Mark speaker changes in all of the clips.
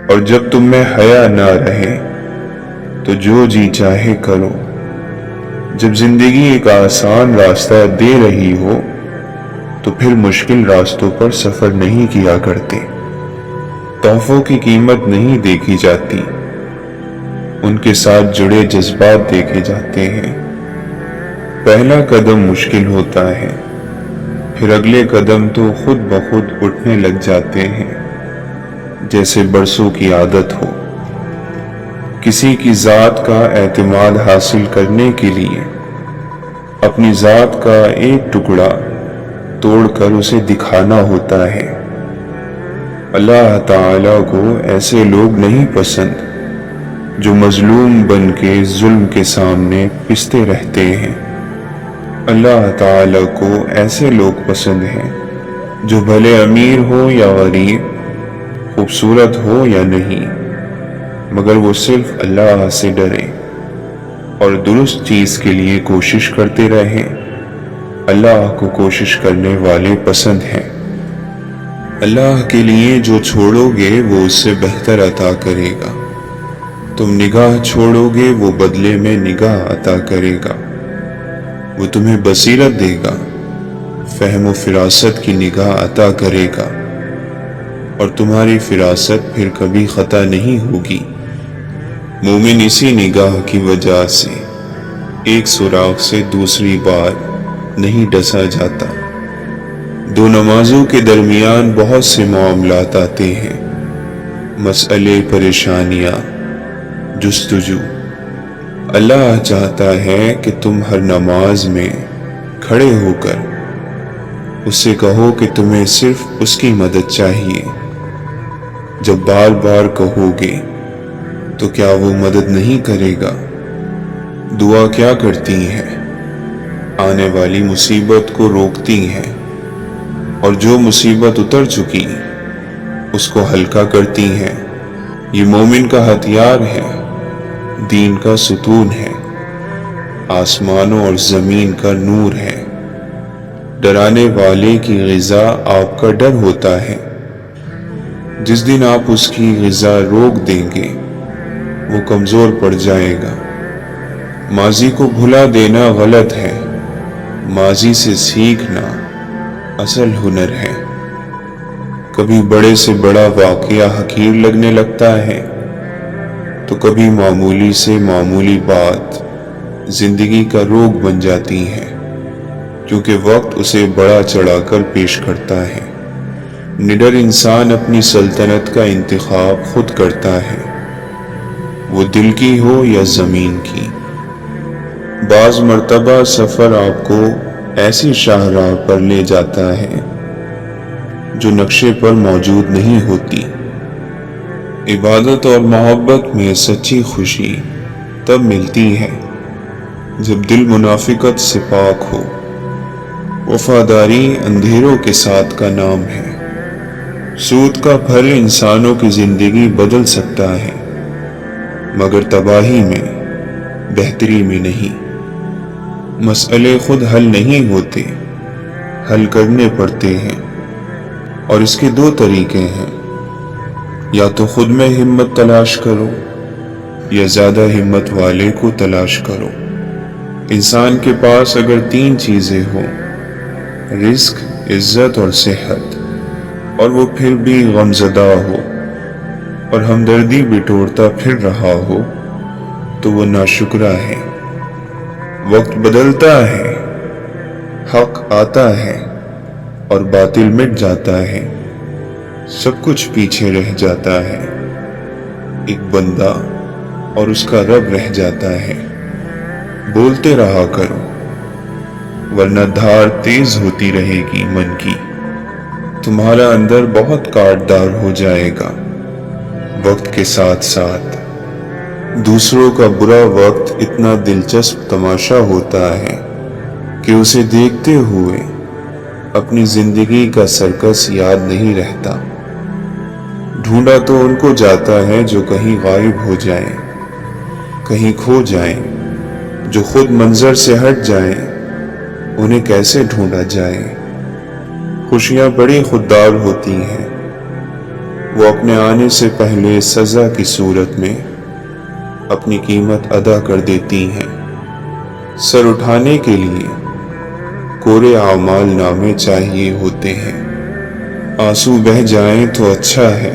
Speaker 1: اور جب تم میں حیا نہ رہے تو جو جی چاہے کرو۔ جب زندگی ایک آسان راستہ دے رہی ہو تو پھر مشکل راستوں پر سفر نہیں کیا کرتے۔ تحفوں کی قیمت نہیں دیکھی جاتی، ان کے ساتھ جڑے جذبات دیکھے جاتے ہیں۔ پہلا قدم مشکل ہوتا ہے، پھر اگلے قدم تو خود بخود اٹھنے لگ جاتے ہیں، جیسے برسوں کی عادت ہو۔ کسی کی ذات کا اعتماد حاصل کرنے کے لیے اپنی ذات کا ایک ٹکڑا توڑ کر اسے دکھانا ہوتا ہے۔ اللہ تعالیٰ کو ایسے لوگ نہیں پسند جو مظلوم بن کے ظلم کے سامنے پستے رہتے ہیں۔ اللہ تعالیٰ کو ایسے لوگ پسند ہیں جو بھلے امیر ہو یا غریب، خوبصورت ہو یا نہیں، مگر وہ صرف اللہ سے ڈرے اور درست چیز کے لیے کوشش کرتے رہیں۔ اللہ کو کوشش کرنے والے پسند ہیں۔ اللہ کے لیے جو چھوڑو گے وہ اس سے بہتر عطا کرے گا۔ تم نگاہ چھوڑو گے وہ بدلے میں نگاہ عطا کرے گا۔ وہ تمہیں بصیرت دے گا، فہم و فراست کی نگاہ عطا کرے گا، اور تمہاری فراست پھر کبھی خطا نہیں ہوگی۔ مومن اسی نگاہ کی وجہ سے ایک سوراخ سے دوسری بار نہیں ڈسا جاتا۔ دو نمازوں کے درمیان بہت سے معاملات آتے ہیں، مسئلے، پریشانیاں، جستجو۔ اللہ چاہتا ہے کہ تم ہر نماز میں کھڑے ہو کر اس سے کہو کہ تمہیں صرف اس کی مدد چاہیے۔ جب بار بار کہو گے تو کیا وہ مدد نہیں کرے گا؟ دعا کیا کرتی ہے؟ آنے والی مصیبت کو روکتی ہیں، اور جو مصیبت اتر چکی اس کو ہلکا کرتی ہیں۔ یہ مومن کا ہتھیار ہے، دین کا ستون ہے، آسمانوں اور زمین کا نور ہے۔ ڈرانے والے کی غذا آپ کا ڈر ہوتا ہے۔ جس دن آپ اس کی غذا روک دیں گے وہ کمزور پڑ جائے گا۔ ماضی کو بھلا دینا غلط ہے، ماضی سے سیکھنا اصل ہنر ہے۔ کبھی بڑے سے بڑا واقعہ حقیر لگنے لگتا ہے تو کبھی معمولی سے معمولی بات زندگی کا روگ بن جاتی ہے، کیونکہ وقت اسے بڑا چڑھا کر پیش کرتا ہے۔ نڈر انسان اپنی سلطنت کا انتخاب خود کرتا ہے، وہ دل کی ہو یا زمین کی۔ بعض مرتبہ سفر آپ کو ایسی شاہراہ پر لے جاتا ہے جو نقشے پر موجود نہیں ہوتی۔ عبادت اور محبت میں سچی خوشی تب ملتی ہے جب دل منافقت سے پاک ہو۔ وفاداری اندھیروں کے ساتھ کا نام ہے۔ سود کا پھل انسانوں کی زندگی بدل سکتا ہے، مگر تباہی میں، بہتری میں نہیں۔ مسئلے خود حل نہیں ہوتے، حل کرنے پڑتے ہیں، اور اس کے دو طریقے ہیں، یا تو خود میں ہمت تلاش کرو یا زیادہ ہمت والے کو تلاش کرو۔ انسان کے پاس اگر تین چیزیں ہوں، رزق، عزت اور صحت، اور وہ پھر بھی غمزدہ ہو اور ہمدردی بٹورتا پھر رہا ہو تو وہ ناشکرا ہے۔ وقت بدلتا ہے، حق آتا ہے اور باطل مٹ جاتا ہے، سب کچھ پیچھے رہ جاتا ہے، ایک بندہ اور اس کا رب رہ جاتا ہے۔ بولتے رہا کرو، ورنہ دھار تیز ہوتی رہے گی من کی، تمہارا اندر بہت کاٹدار ہو جائے گا۔ وقت کے ساتھ ساتھ دوسروں کا برا وقت اتنا دلچسپ تماشا ہوتا ہے کہ اسے دیکھتے ہوئے اپنی زندگی کا سرکس یاد نہیں رہتا۔ ڈھونڈا تو ان کو جاتا ہے جو کہیں غائب ہو جائیں، کہیں کھو جائیں، جو خود منظر سے ہٹ جائیں، انہیں کیسے ڈھونڈا جائے۔ خوشیاں بڑی خوددار ہوتی ہیں، وہ اپنے آنے سے پہلے سزا کی صورت میں اپنی قیمت ادا کر دیتی ہیں۔ سر اٹھانے کے لیے کورے اعمال نامے چاہیے ہوتے ہیں۔ آنسو بہہ جائیں تو اچھا ہے،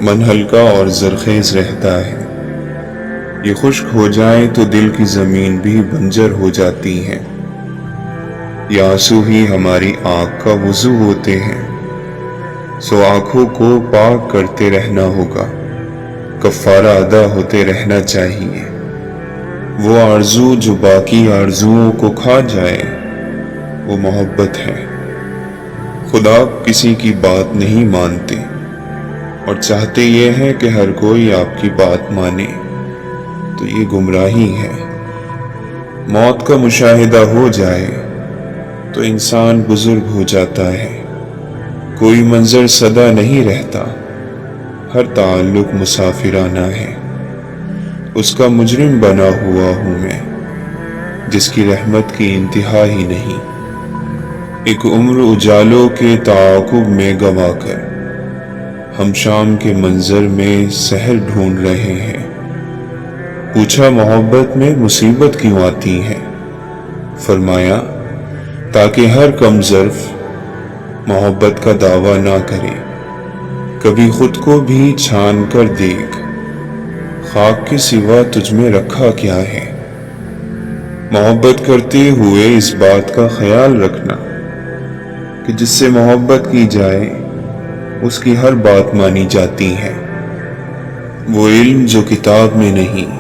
Speaker 1: من ہلکا اور زرخیز رہتا ہے۔ یہ خشک ہو جائیں تو دل کی زمین بھی بنجر ہو جاتی ہے۔ یہ آنسو ہی ہماری آنکھ کا وضو ہوتے ہیں، سو آنکھوں کو پاک کرتے رہنا ہوگا، کفارہ ادا ہوتے رہنا چاہیے۔ وہ آرزو جو باقی آرزوؤں کو کھا جائے وہ محبت ہے۔ خدا کسی کی بات نہیں مانتے اور چاہتے یہ ہے کہ ہر کوئی آپ کی بات مانے، تو یہ گمراہی ہے۔ موت کا مشاہدہ ہو جائے تو انسان بزرگ ہو جاتا ہے۔ کوئی منظر سدا نہیں رہتا، ہر تعلق مسافرانہ ہے۔ اس کا مجرم بنا ہوا ہوں میں، جس کی رحمت کی انتہا ہی نہیں۔ ایک عمر اجالوں کے تعاقب میں گوا کر ہم شام کے منظر میں سحر ڈھونڈ رہے ہیں۔ پوچھا محبت میں مصیبت کیوں آتی ہے؟ فرمایا تاکہ ہر کم ظرف محبت کا دعویٰ نہ کرے۔ کبھی خود کو بھی چھان کر دیکھ، خاک کے سوا تجھ میں رکھا کیا ہے؟ محبت کرتے ہوئے اس بات کا خیال رکھنا کہ جس سے محبت کی جائے اس کی ہر بات مانی جاتی ہے۔ وہ علم جو کتاب میں نہیں،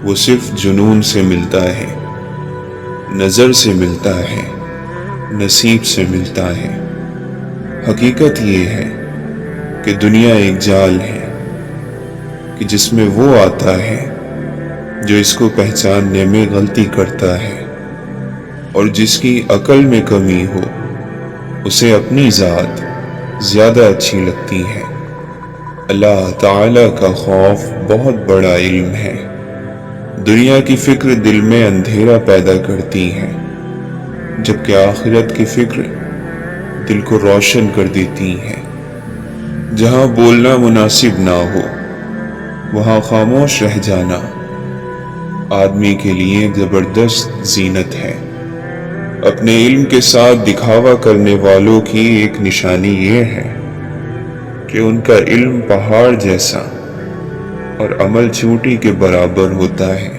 Speaker 1: وہ صرف جنون سے ملتا ہے، نظر سے ملتا ہے، نصیب سے ملتا ہے۔ حقیقت یہ ہے کہ دنیا ایک جال ہے کہ جس میں وہ آتا ہے جو اس کو پہچاننے میں غلطی کرتا ہے، اور جس کی عقل میں کمی ہو اسے اپنی ذات زیادہ اچھی لگتی ہے۔ اللہ تعالی کا خوف بہت بڑا علم ہے۔ دنیا کی فکر دل میں اندھیرا پیدا کرتی ہے، جبکہ آخرت کی فکر دل کو روشن کر دیتی ہے۔ جہاں بولنا مناسب نہ ہو وہاں خاموش رہ جانا آدمی کے لیے زبردست زینت ہے۔ اپنے علم کے ساتھ دکھاوا کرنے والوں کی ایک نشانی یہ ہے کہ ان کا علم پہاڑ جیسا اور عمل چوٹی کے برابر ہوتا ہے۔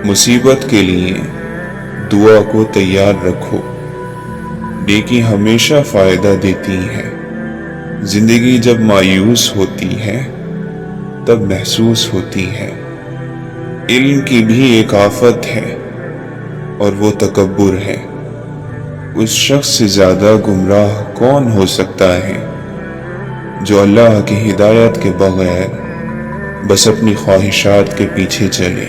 Speaker 1: مصیبت کے لیے دعا کو تیار رکھو، نیکی ہمیشہ فائدہ دیتی ہے۔ زندگی جب مایوس ہوتی ہے تب محسوس ہوتی ہے۔ علم کی بھی ایک آفت ہے اور وہ تکبر ہے۔ اس شخص سے زیادہ گمراہ کون ہو سکتا ہے جو اللہ کی ہدایت کے بغیر بس اپنی خواہشات کے پیچھے چلے۔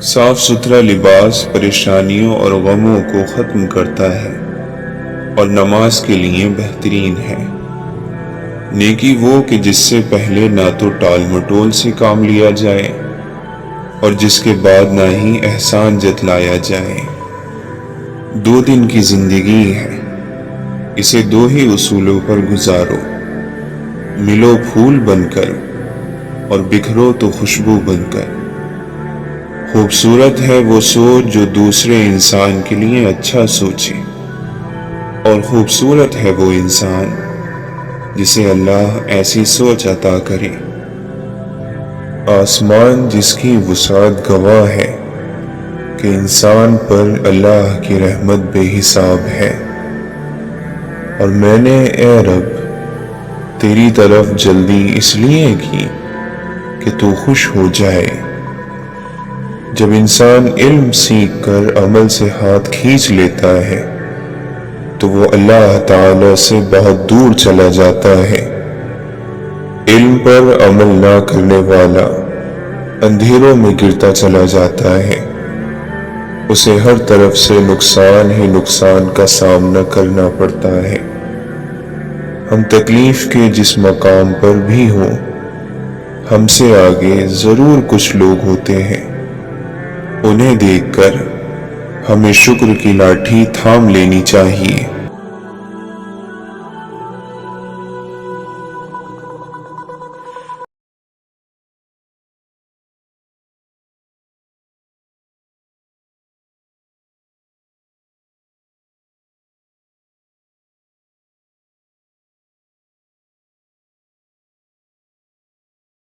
Speaker 1: صاف ستھرا لباس پریشانیوں اور غموں کو ختم کرتا ہے اور نماز کے لیے بہترین ہے۔ نیکی وہ کہ جس سے پہلے نہ تو ٹال مٹول سے کام لیا جائے اور جس کے بعد نہ ہی احسان جتلایا جائے۔ 2 دن کی زندگی ہے، اسے 2 ہی اصولوں پر گزارو، ملو پھول بن کر اور بکھرو تو خوشبو بن کر۔ خوبصورت ہے وہ سوچ جو دوسرے انسان کے لیے اچھا سوچے، اور خوبصورت ہے وہ انسان جسے اللہ ایسی سوچ عطا کرے۔ آسمان جس کی وسعت گواہ ہے کہ انسان پر اللہ کی رحمت بے حساب ہے، اور میں نے اے رب تیری طرف جلدی اس لیے کی کہ تو خوش ہو جائے۔ جب انسان علم سیکھ کر عمل سے ہاتھ کھینچ لیتا ہے تو وہ اللہ تعالی سے بہت دور چلا جاتا ہے۔ علم پر عمل نہ کرنے والا اندھیروں میں گرتا چلا جاتا ہے، اسے ہر طرف سے نقصان ہی نقصان کا سامنا کرنا پڑتا ہے۔ ہم تکلیف کے جس مقام پر بھی ہوں، ہم سے آگے ضرور کچھ لوگ ہوتے ہیں، انہیں دیکھ کر ہمیں شکر کی لاٹھی تھام لینی چاہیے۔